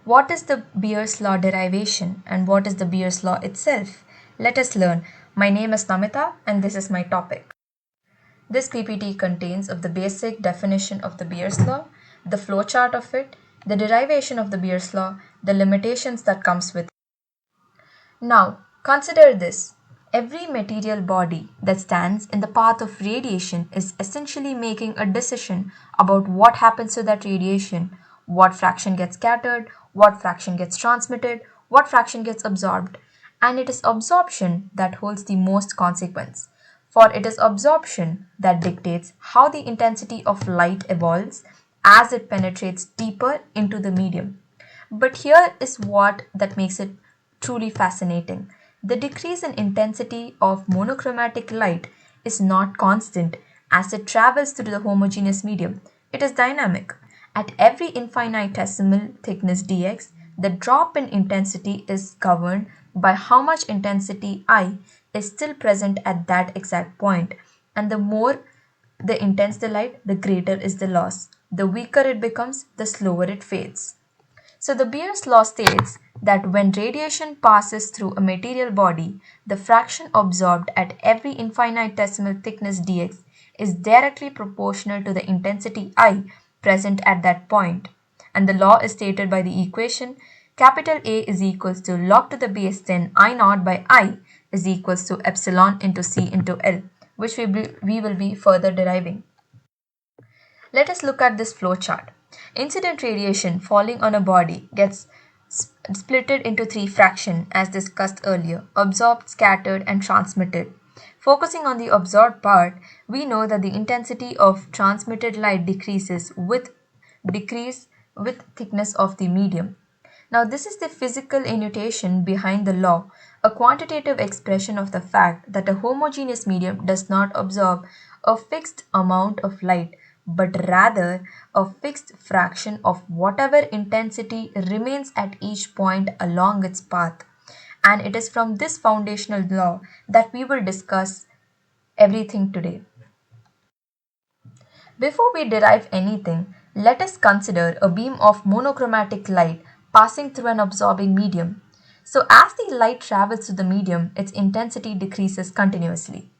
What is the Beer's law derivation and what is the Beer's law itself? Let us learn. My name is Namita and this is my topic. This PPT contains of the basic definition of the Beer's law, the flowchart of it, the derivation of the Beer's law, the limitations that comes with it. Now, consider this. Every material body that stands in the path of radiation is essentially making a decision about what happens to that radiation, what fraction gets scattered, what fraction gets transmitted, what fraction gets absorbed. And it is absorption that holds the most consequence. For it is absorption that dictates how the intensity of light evolves as it penetrates deeper into the medium. But here is what that makes it truly fascinating. The decrease in intensity of monochromatic light is not constant as it travels through the homogeneous medium. It is dynamic. At every infinitesimal thickness dx, the drop in intensity is governed by how much intensity I is still present at that exact point, and the more the intense the light, the greater is the loss. The weaker it becomes, the slower it fades. So the Beer's law states that when radiation passes through a material body, the fraction absorbed at every infinitesimal thickness dx is directly proportional to the intensity I present at that point. And the law is stated by the equation capital A is equals to log to the base 10 I naught by I is equals to epsilon into C into L, which we will be further deriving. Let us look at this flow chart. Incident radiation falling on a body gets splitted into three fractions as discussed earlier: absorbed, scattered, and transmitted. Focusing on the absorbed part, we know that the intensity of transmitted light decreases with thickness of the medium. Now, this is the physical annotation behind the law, a quantitative expression of the fact that a homogeneous medium does not absorb a fixed amount of light, but rather a fixed fraction of whatever intensity remains at each point along its path. And it is from this foundational law that we will discuss everything today. Before we derive anything, let us consider a beam of monochromatic light passing through an absorbing medium. So as the light travels through the medium, its intensity decreases continuously.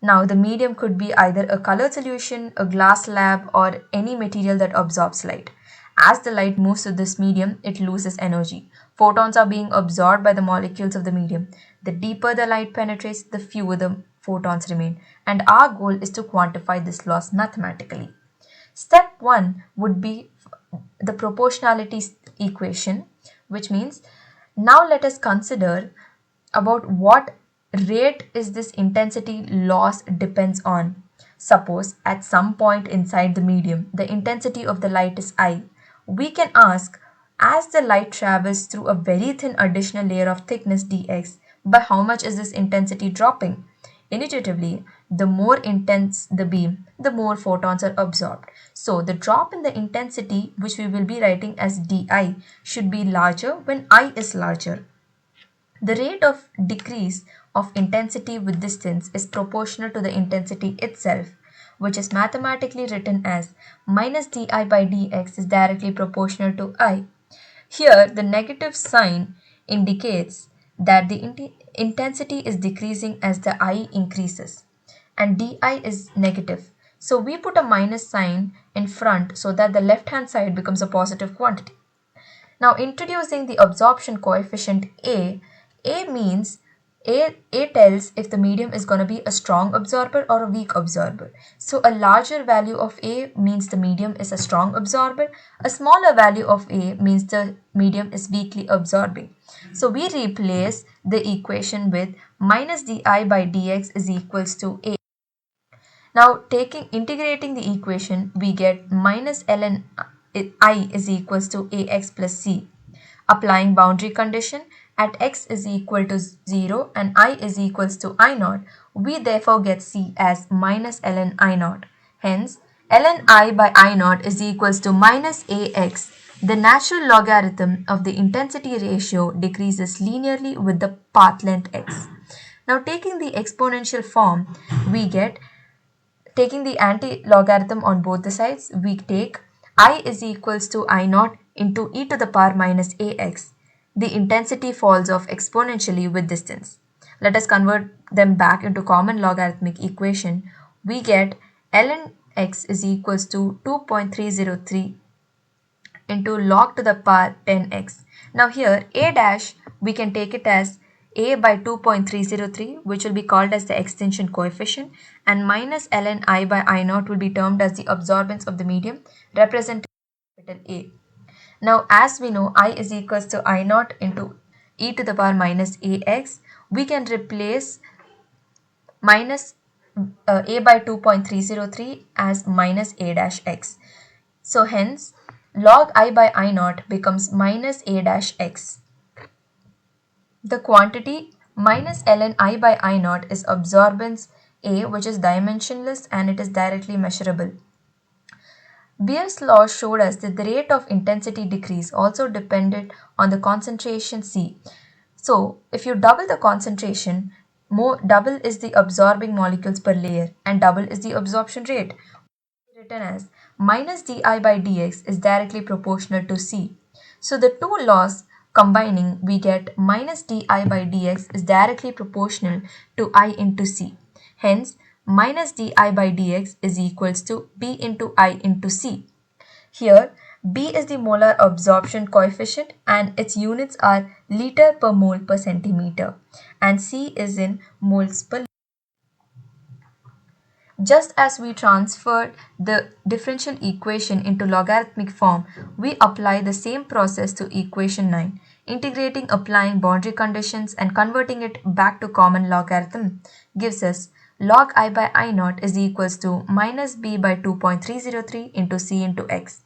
Now the medium could be either a colored solution, a glass slab, or any material that absorbs light. As the light moves through this medium, it loses energy. Photons are being absorbed by the molecules of the medium. The deeper the light penetrates, the fewer the photons remain. And our goal is to quantify this loss mathematically. Step 1 would be the proportionality equation, which means now let us consider about what rate is this intensity loss depends on. Suppose at some point inside the medium, the intensity of the light is I. We can ask, as the light travels through a very thin additional layer of thickness dx, by how much is this intensity dropping? Intuitively, the more intense the beam, the more photons are absorbed. So the drop in the intensity, which we will be writing as di, should be larger when I is larger. The rate of decrease of intensity with distance is proportional to the intensity itself, which is mathematically written as minus di by dx is directly proportional to I. Here, the negative sign indicates that the intensity is decreasing as the I increases, and di is negative. So we put a minus sign in front so that the left hand side becomes a positive quantity. Now introducing the absorption coefficient A means A tells if the medium is going to be a strong absorber or a weak absorber. So a larger value of A means the medium is a strong absorber. A smaller value of A means the medium is weakly absorbing. So we replace the equation with minus di by dx is equals to A. Now integrating the equation, we get minus ln I is equals to ax plus c. Applying boundary condition at x is equal to 0 and I is equals to I naught, we therefore get c as minus ln I naught. Hence, ln I by I naught is equals to minus ax. The natural logarithm of the intensity ratio decreases linearly with the path length x. Now taking the exponential form, we get, taking the anti-logarithm on both the sides, we take I is equals to I naught into e to the power minus ax, the intensity falls off exponentially with distance. Let us convert them back into common logarithmic equation. We get ln x is equals to 2.303 into log to the power 10x. Now here a dash we can take it as a by 2.303, which will be called as the extension coefficient, and minus ln I by I naught will be termed as the absorbance of the medium represented by capital A. Now as we know I is equals to I naught into e to the power minus ax, we can replace minus a by 2.303 as minus a dash x. So hence log I by I naught becomes minus a dash x. The quantity minus ln I by I naught is absorbance A, which is dimensionless and it is directly measurable. Beer's law showed us that the rate of intensity decrease also depended on the concentration C. So if you double the concentration, double is the absorbing molecules per layer and double is the absorption rate, written as minus di by dx is directly proportional to C. So the two laws combining, we get minus di by dx is directly proportional to I into C. Hence, minus di by dx is equals to B into I into C. Here, B is the molar absorption coefficient and its units are liter per mole per centimeter, and C is in moles per. Just as we transferred the differential equation into logarithmic form, we apply the same process to equation 9, integrating, applying boundary conditions and converting it back to common logarithm gives us log I by I naught is equals to minus b by 2.303 into c into x.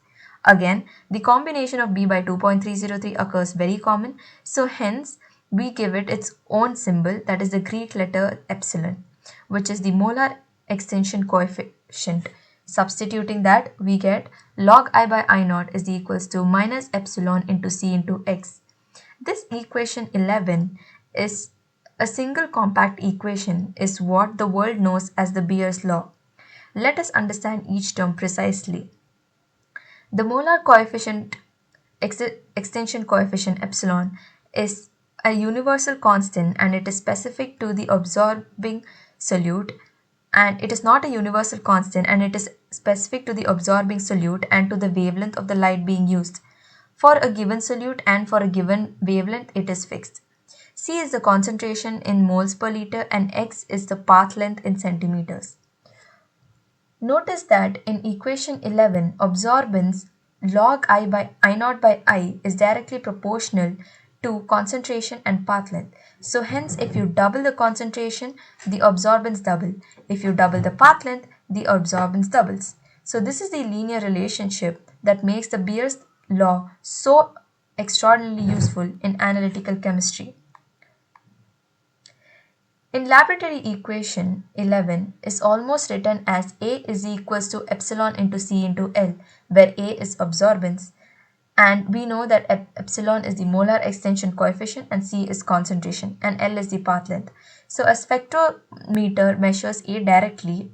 Again, the combination of b by 2.303 occurs very common, so hence we give it its own symbol, that is the Greek letter epsilon, which is the molar extension coefficient. Substituting that, we get log I by I naught is equals to minus epsilon into c into x. This equation 11 is a single compact equation, is what the world knows as the Beer's law. Let us understand each term precisely. The molar coefficient, extension coefficient epsilon, is a universal constant and it is specific to the absorbing solute, and it is not a universal constant and it is specific to the absorbing solute and to the wavelength of the light being used. For a given solute and for a given wavelength, it is fixed. C is the concentration in moles per liter and x is the path length in centimeters. Notice that in equation 11, absorbance log I by I naught by I is directly proportional to concentration and path length. So hence if you double the concentration, the absorbance double. If you double the path length, the absorbance doubles. So this is the linear relationship that makes the Beer's law so extraordinarily useful in analytical chemistry. In laboratory equation 11 is almost written as A is equals to epsilon into C into L, where A is absorbance, and we know that epsilon is the molar extension coefficient and C is concentration and L is the path length. So a spectrometer measures A directly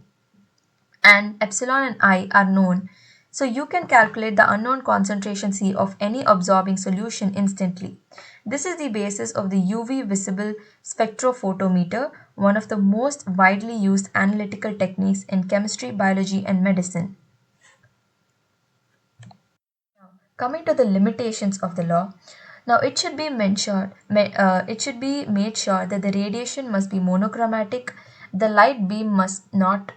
and epsilon and I are known. So you can calculate the unknown concentration C of any absorbing solution instantly. This is the basis of the UV visible spectrophotometer, one of the most widely used analytical techniques in chemistry, biology, and medicine. Coming to the limitations of the law, now it should be made sure that the radiation must be monochromatic, the light beam must not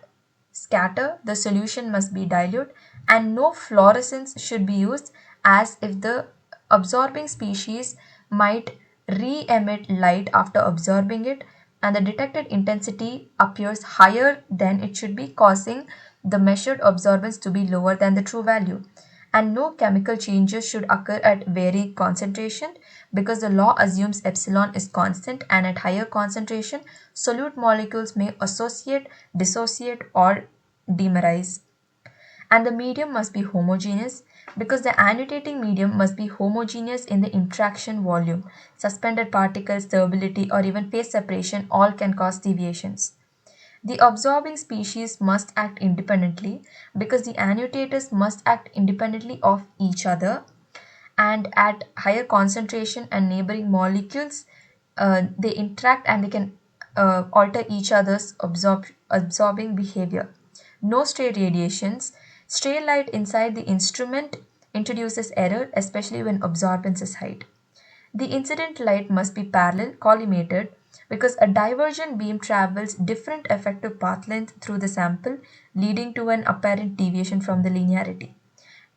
scatter, the solution must be dilute, and no fluorescence should be used, as if the absorbing species might re-emit light after absorbing it and the detected intensity appears higher than it should be, causing the measured absorbance to be lower than the true value. And no chemical changes should occur at varied concentration, because the law assumes epsilon is constant and at higher concentration solute molecules may associate, dissociate or dimerize. And the medium must be homogeneous, because the annotating medium must be homogeneous in the interaction volume. Suspended particles, turbidity or even phase separation all can cause deviations. The absorbing species must act independently, because the annotators must act independently of each other, and at higher concentration and neighboring molecules, they interact and they can alter each other's absorbing behavior. No stray radiations. Stray light inside the instrument introduces error, especially when absorbance is high. The incident light must be parallel collimated because a divergent beam travels different effective path length through the sample, leading to an apparent deviation from the linearity.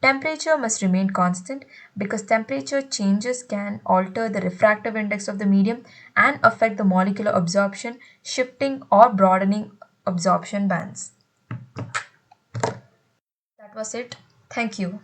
Temperature must remain constant because temperature changes can alter the refractive index of the medium and affect the molecular absorption, shifting or broadening absorption bands. That was it. Thank you.